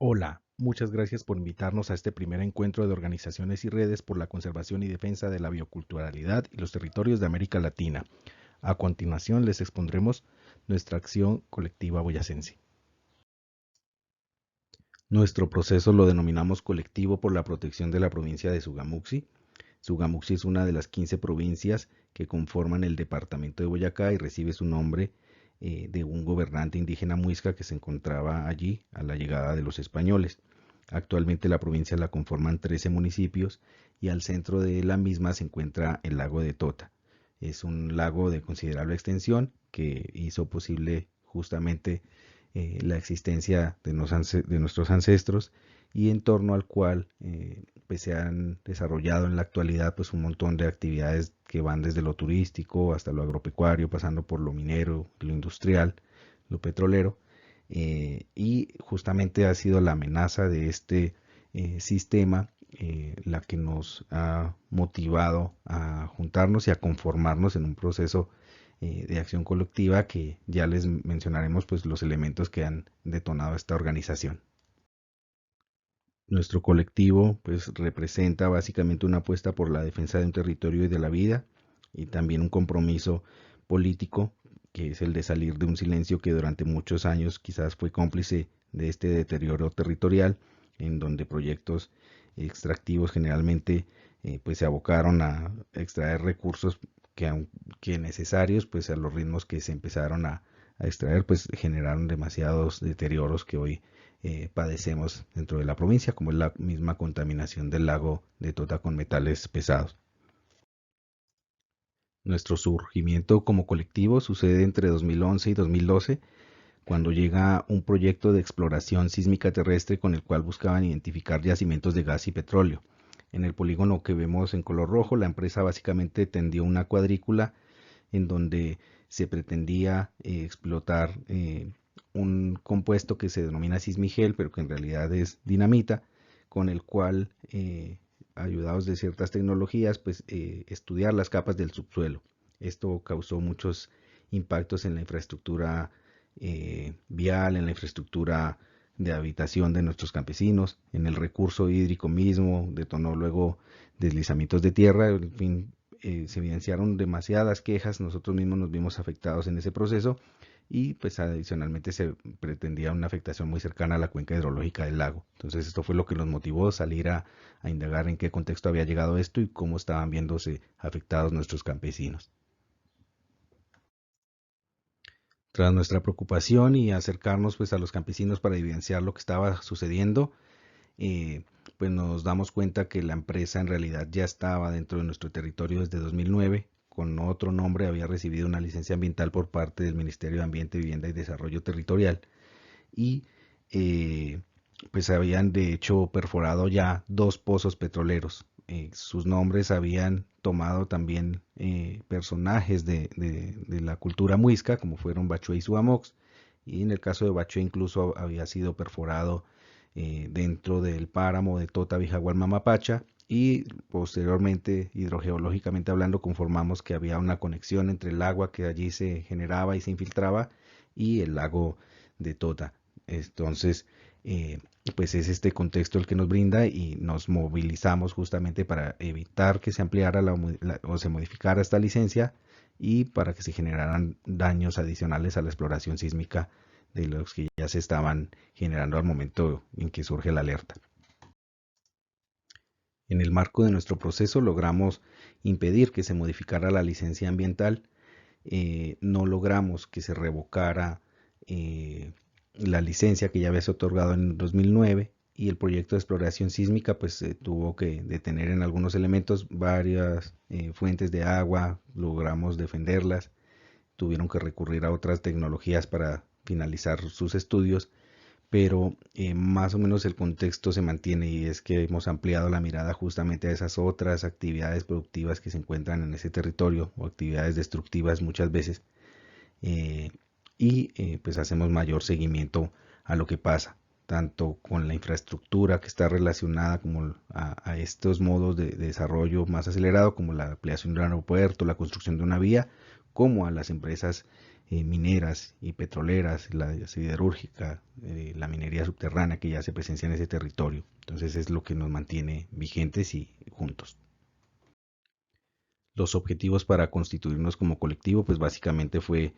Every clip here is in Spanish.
Hola, muchas gracias por invitarnos a este primer encuentro de organizaciones y redes por la conservación y defensa de la bioculturalidad y los territorios de América Latina. A continuación les expondremos nuestra acción colectiva boyacense. Nuestro proceso lo denominamos colectivo por la protección de la provincia de Sugamuxi. Sugamuxi es una de las 15 provincias que conforman el departamento de Boyacá y recibe su nombre de un gobernante indígena muisca que se encontraba allí a la llegada de los españoles. Actualmente la provincia la conforman 13 municipios y al centro de la misma se encuentra el lago de Tota. Es un lago de considerable extensión que hizo posible justamente la existencia de nuestros ancestros y en torno al cual pues se han desarrollado en la actualidad pues un montón de actividades que van desde lo turístico hasta lo agropecuario, pasando por lo minero, lo industrial, lo petrolero, y justamente ha sido la amenaza de este sistema la que nos ha motivado a juntarnos y a conformarnos en un proceso de acción colectiva que ya les mencionaremos pues los elementos que han detonado esta organización. Nuestro colectivo pues representa básicamente una apuesta por la defensa de un territorio y de la vida y también un compromiso político que es el de salir de un silencio que durante muchos años quizás fue cómplice de este deterioro territorial en donde proyectos extractivos generalmente pues se abocaron a extraer recursos que necesarios pues a los ritmos que se empezaron a extraer pues generaron demasiados deterioros que hoy padecemos dentro de la provincia, como es la misma contaminación del lago de Tota con metales pesados. Nuestro surgimiento como colectivo sucede entre 2011 y 2012, cuando llega un proyecto de exploración sísmica terrestre con el cual buscaban identificar yacimientos de gas y petróleo. En el polígono que vemos en color rojo, la empresa básicamente tendió una cuadrícula en donde se pretendía explotar un compuesto que se denomina sismigel, pero que en realidad es dinamita, con el cual, ayudados de ciertas tecnologías, pues estudiar las capas del subsuelo. Esto causó muchos impactos en la infraestructura vial, en la infraestructura de habitación de nuestros campesinos, en el recurso hídrico mismo, detonó luego deslizamientos de tierra, en fin, se evidenciaron demasiadas quejas, nosotros mismos nos vimos afectados en ese proceso y pues adicionalmente se pretendía una afectación muy cercana a la cuenca hidrológica del lago. Entonces esto fue lo que nos motivó a salir a indagar en qué contexto había llegado esto y cómo estaban viéndose afectados nuestros campesinos. Tras nuestra preocupación y acercarnos pues a los campesinos para evidenciar lo que estaba sucediendo, eh, pues nos damos cuenta que la empresa en realidad ya estaba dentro de nuestro territorio desde 2009. Con otro nombre había recibido una licencia ambiental por parte del Ministerio de Ambiente, Vivienda y Desarrollo Territorial y eh, pues habían de hecho perforado ya dos pozos petroleros. Sus nombres habían tomado también personajes de la cultura muisca, como fueron Bachué y Suamox, y en el caso de Bachué incluso había sido perforado dentro del páramo de Tota Vijagual Mamapacha, y posteriormente, hidrogeológicamente hablando, conformamos que había una conexión entre el agua que allí se generaba y se infiltraba y el lago de Tota. Entonces, eh, pues es este contexto el que nos brinda y nos movilizamos justamente para evitar que se ampliara o se modificara esta licencia y para que se generaran daños adicionales a la exploración sísmica de los que ya se estaban generando al momento en que surge la alerta. En el marco de nuestro proceso logramos impedir que se modificara la licencia ambiental, no logramos que se revocara la licencia que ya había sido otorgado en 2009 y el proyecto de exploración sísmica pues tuvo que detener en algunos elementos varias fuentes de agua, logramos defenderlas, tuvieron que recurrir a otras tecnologías para finalizar sus estudios, pero más o menos el contexto se mantiene y es que hemos ampliado la mirada justamente a esas otras actividades productivas que se encuentran en ese territorio o actividades destructivas muchas veces, eh, y pues hacemos mayor seguimiento a lo que pasa tanto con la infraestructura que está relacionada como a estos modos de desarrollo más acelerado como la ampliación de un aeropuerto, la construcción de una vía, como a las empresas mineras y petroleras, la siderúrgica, la minería subterránea que ya se presencia en ese territorio. Entonces es lo que nos mantiene vigentes y juntos. Los objetivos para constituirnos como colectivo, pues básicamente fue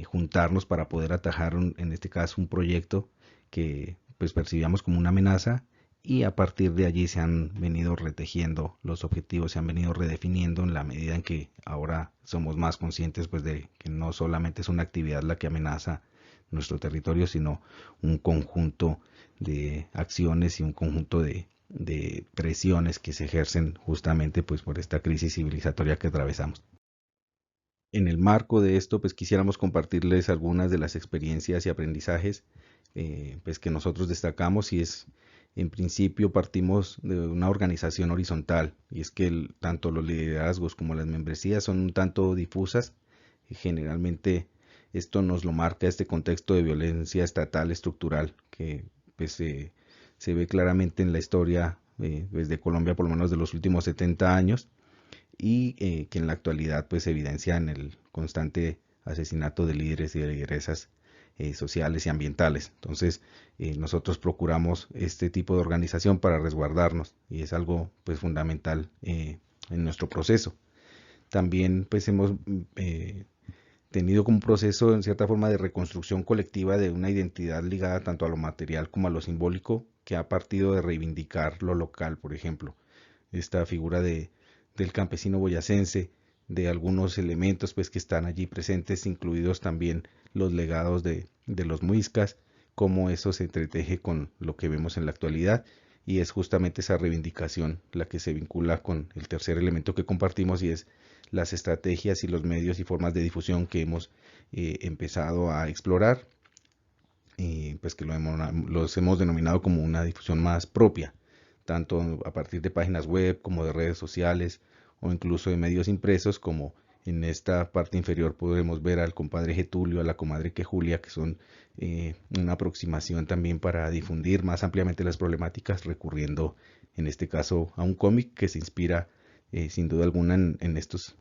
juntarnos para poder atajar, en este caso, un proyecto que pues percibíamos como una amenaza, y a partir de allí se han venido retejiendo los objetivos, se han venido redefiniendo en la medida en que ahora somos más conscientes pues de que no solamente es una actividad la que amenaza nuestro territorio, sino un conjunto de acciones y un conjunto de presiones que se ejercen justamente pues por esta crisis civilizatoria que atravesamos. En el marco de esto, pues quisiéramos compartirles algunas de las experiencias y aprendizajes pues que nosotros destacamos, y es, en principio partimos de una organización horizontal, y es que tanto los liderazgos como las membresías son un tanto difusas, y generalmente esto nos lo marca este contexto de violencia estatal estructural que pues se ve claramente en la historia pues, de Colombia, por lo menos de los últimos 70 años, y que en la actualidad pues evidencia en el constante asesinato de líderes y de lideresas sociales y ambientales. Entonces nosotros procuramos este tipo de organización para resguardarnos, y es algo pues fundamental en nuestro proceso. También pues hemos tenido como un proceso en cierta forma de reconstrucción colectiva de una identidad ligada tanto a lo material como a lo simbólico, que ha partido de reivindicar lo local, por ejemplo, esta figura del campesino boyacense, de algunos elementos pues que están allí presentes, incluidos también los legados de los muiscas, cómo eso se entreteje con lo que vemos en la actualidad, y es justamente esa reivindicación la que se vincula con el tercer elemento que compartimos, y es las estrategias y los medios y formas de difusión que hemos empezado a explorar, pues que los hemos denominado como una difusión más propia, tanto a partir de páginas web como de redes sociales, o incluso de medios impresos, como en esta parte inferior podemos ver al compadre Getulio, a la comadre Quejulia, que son una aproximación también para difundir más ampliamente las problemáticas, recurriendo en este caso a un cómic que se inspira sin duda alguna en estos,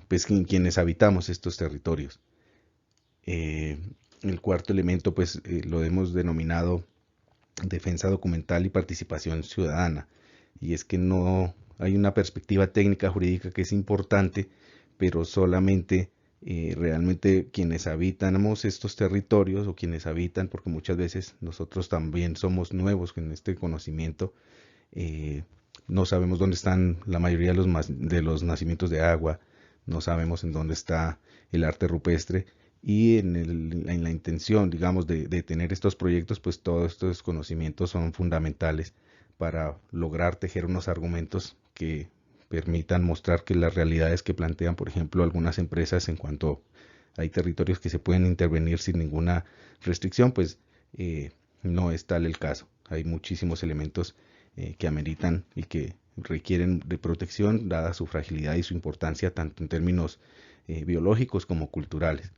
pues en quienes habitamos estos territorios. El cuarto elemento pues lo hemos denominado defensa documental y participación ciudadana, y es que no hay una perspectiva técnica jurídica que es importante, pero solamente realmente quienes habitamos estos territorios, o quienes habitan, porque muchas veces nosotros también somos nuevos en este conocimiento, no sabemos dónde están la mayoría de los nacimientos de agua, no sabemos en dónde está el arte rupestre, y en la intención, digamos, de tener estos proyectos, pues todos estos conocimientos son fundamentales para lograr tejer unos argumentos que permitan mostrar que las realidades que plantean, por ejemplo, algunas empresas en cuanto hay territorios que se pueden intervenir sin ninguna restricción, pues no es tal el caso. Hay muchísimos elementos que ameritan y que requieren de protección, dada su fragilidad y su importancia, tanto en términos biológicos como culturales.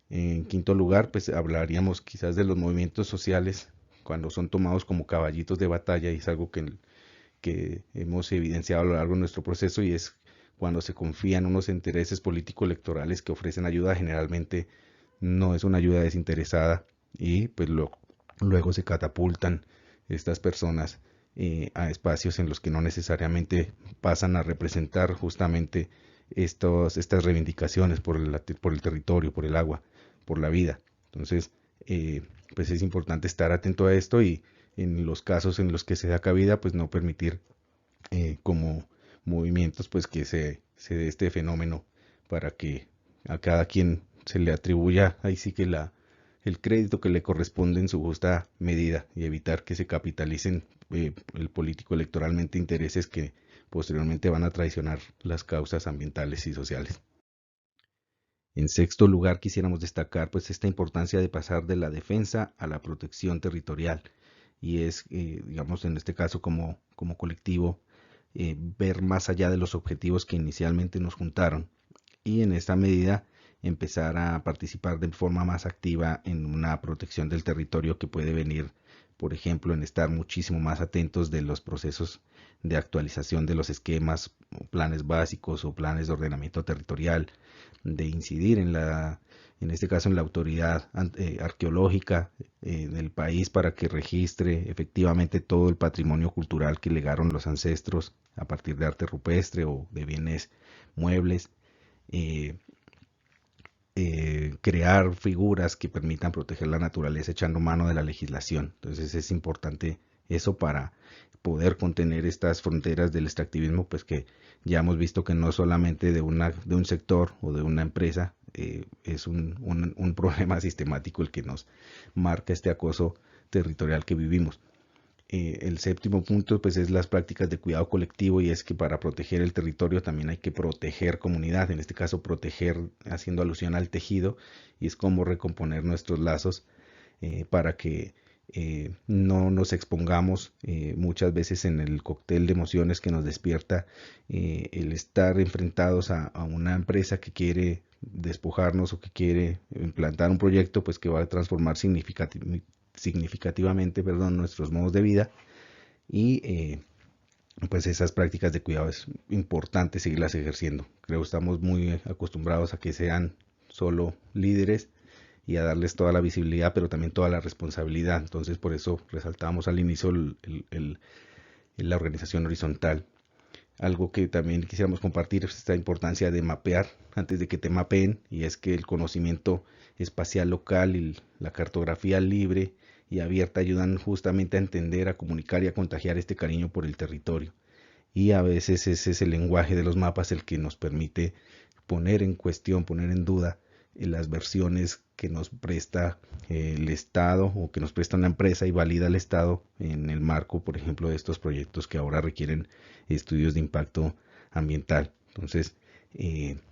En quinto lugar, pues hablaríamos quizás de los movimientos sociales cuando son tomados como caballitos de batalla, y es algo que hemos evidenciado a lo largo de nuestro proceso, y es cuando se confían unos intereses político-electorales que ofrecen ayuda. Generalmente no es una ayuda desinteresada, y pues luego se catapultan estas personas a espacios en los que no necesariamente pasan a representar justamente estas reivindicaciones por el territorio, por el agua, por la vida. Entonces, pues es importante estar atento a esto, y en los casos en los que se da cabida, pues no permitir como movimientos pues que se dé este fenómeno, para que a cada quien se le atribuya ahí sí que el crédito que le corresponde en su justa medida, y evitar que se capitalicen el político electoralmente intereses que posteriormente van a traicionar las causas ambientales y sociales. En sexto lugar, quisiéramos destacar pues esta importancia de pasar de la defensa a la protección territorial, y es, digamos, en este caso como colectivo, ver más allá de los objetivos que inicialmente nos juntaron, y en esta medida empezar a participar de forma más activa en una protección del territorio, que puede venir, por ejemplo, en estar muchísimo más atentos de los procesos de actualización de los esquemas planes básicos o planes de ordenamiento territorial, de incidir en este caso en la autoridad arqueológica del país para que registre efectivamente todo el patrimonio cultural que legaron los ancestros a partir de arte rupestre o de bienes muebles. eh, Crear figuras que permitan proteger la naturaleza echando mano de la legislación. Entonces es importante eso para poder contener estas fronteras del extractivismo, pues que ya hemos visto que no solamente de un sector o de una empresa, es un problema sistemático el que nos marca este acoso territorial que vivimos. El séptimo punto pues es las prácticas de cuidado colectivo, y es que para proteger el territorio también hay que proteger comunidad, en este caso proteger haciendo alusión al tejido, y es como recomponer nuestros lazos para que no nos expongamos muchas veces en el cóctel de emociones que nos despierta el estar enfrentados a una empresa que quiere despojarnos o que quiere implantar un proyecto pues que va a transformar significativamente, nuestros modos de vida, y pues esas prácticas de cuidado es importante seguirlas ejerciendo. Creo que estamos muy acostumbrados a que sean solo líderes y a darles toda la visibilidad, pero también toda la responsabilidad. Entonces por eso resaltamos al inicio la organización horizontal. Algo que también quisiéramos compartir es esta importancia de mapear antes de que te mapeen, y es que el conocimiento espacial local y la cartografía libre y abierta ayudan justamente a entender, a comunicar y a contagiar este cariño por el territorio. Y a veces ese es el lenguaje de los mapas el que nos permite poner en cuestión, poner en duda las versiones que nos presta el Estado o que nos presta una empresa y valida el Estado en el marco, por ejemplo, de estos proyectos que ahora requieren estudios de impacto ambiental. Entonces,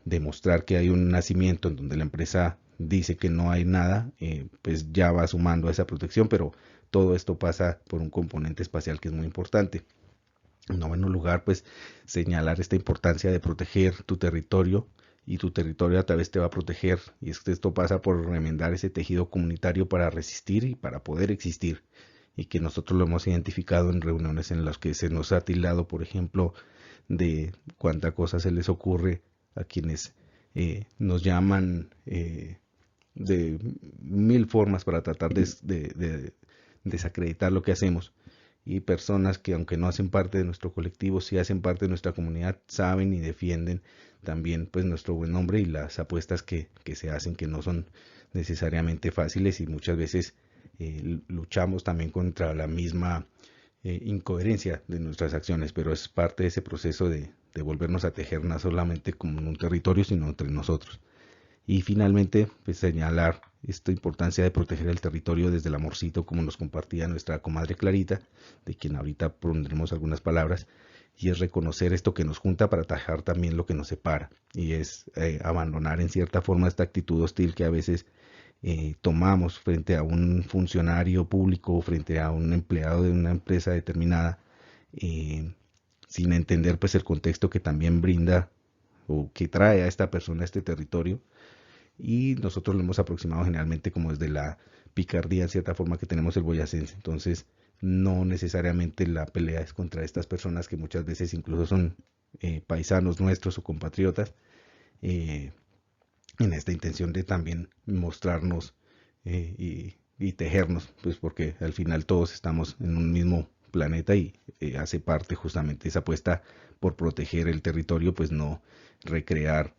demostrar que hay un nacimiento en donde la empresa dice que no hay nada, pues ya va sumando a esa protección, pero todo esto pasa por un componente espacial que es muy importante. En noveno lugar, pues señalar esta importancia de proteger tu territorio, y tu territorio a través te va a proteger, y esto pasa por remendar ese tejido comunitario para resistir y para poder existir, y que nosotros lo hemos identificado en reuniones en las que se nos ha tildado, por ejemplo, de cuánta cosa se les ocurre a quienes nos llaman de mil formas para tratar de desacreditar lo que hacemos, y personas que aunque no hacen parte de nuestro colectivo, sí hacen parte de nuestra comunidad, saben y defienden también pues nuestro buen nombre y las apuestas que se hacen, que no son necesariamente fáciles, y muchas veces luchamos también contra la misma incoherencia de nuestras acciones, pero es parte de ese proceso de volvernos a tejer no solamente como en un territorio, sino entre nosotros. Y finalmente, pues señalar esta importancia de proteger el territorio desde el amorcito, como nos compartía nuestra comadre Clarita, de quien ahorita pondremos algunas palabras, y es reconocer esto que nos junta para atajar también lo que nos separa, y es abandonar en cierta forma esta actitud hostil que a veces tomamos frente a un funcionario público o frente a un empleado de una empresa determinada, eh, sin entender pues el contexto que también brinda o que trae a esta persona a este territorio, y nosotros lo hemos aproximado generalmente como desde la picardía en cierta forma que tenemos el boyacense. Entonces no necesariamente la pelea es contra estas personas que muchas veces incluso son paisanos nuestros o compatriotas, eh, en esta intención de también mostrarnos y tejernos, pues porque al final todos estamos en un mismo planeta, y hace parte justamente esa apuesta por proteger el territorio, pues no recrear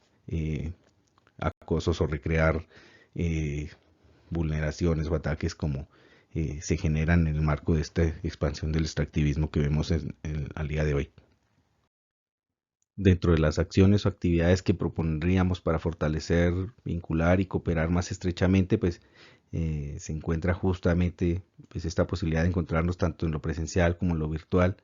acosos o recrear eh, vulneraciones o ataques como se generan en el marco de esta expansión del extractivismo que vemos al día de hoy. Dentro de las acciones o actividades que propondríamos para fortalecer, vincular y cooperar más estrechamente, pues se encuentra justamente pues esta posibilidad de encontrarnos tanto en lo presencial como en lo virtual,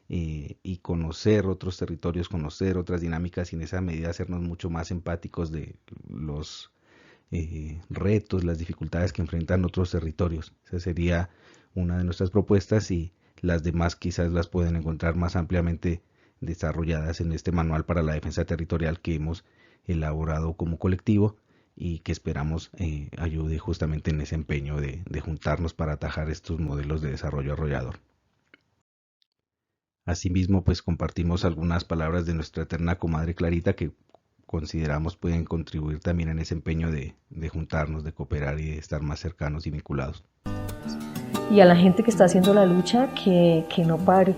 y conocer otros territorios, conocer otras dinámicas, y en esa medida hacernos mucho más empáticos de los retos, las dificultades que enfrentan otros territorios. Esa sería una de nuestras propuestas, y las demás quizás las pueden encontrar más ampliamente desarrolladas en este manual para la defensa territorial que hemos elaborado como colectivo, y que esperamos ayude justamente en ese empeño de juntarnos para atajar estos modelos de desarrollo arrollador. Asimismo, pues compartimos algunas palabras de nuestra eterna comadre Clarita que consideramos pueden contribuir también en ese empeño de juntarnos, de cooperar y de estar más cercanos y vinculados. Y a la gente que está haciendo la lucha, que no pare,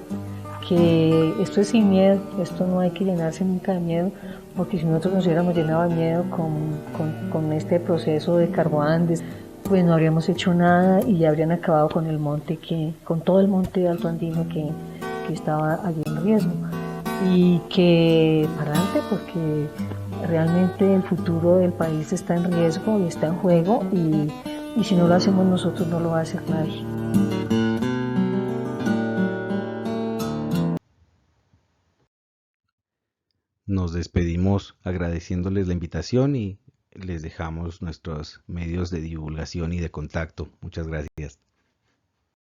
que esto es sin miedo, esto no hay que llenarse nunca de miedo, porque si nosotros nos hubiéramos llenado de miedo con este proceso de Carboandes, pues no habríamos hecho nada y ya habrían acabado con el monte, con todo el monte alto andino que estaba allí en riesgo. Y que para adelante, porque realmente el futuro del país está en riesgo y está en juego, y si no lo hacemos nosotros no lo va a hacer nadie. Nos despedimos agradeciéndoles la invitación y les dejamos nuestros medios de divulgación y de contacto. Muchas gracias.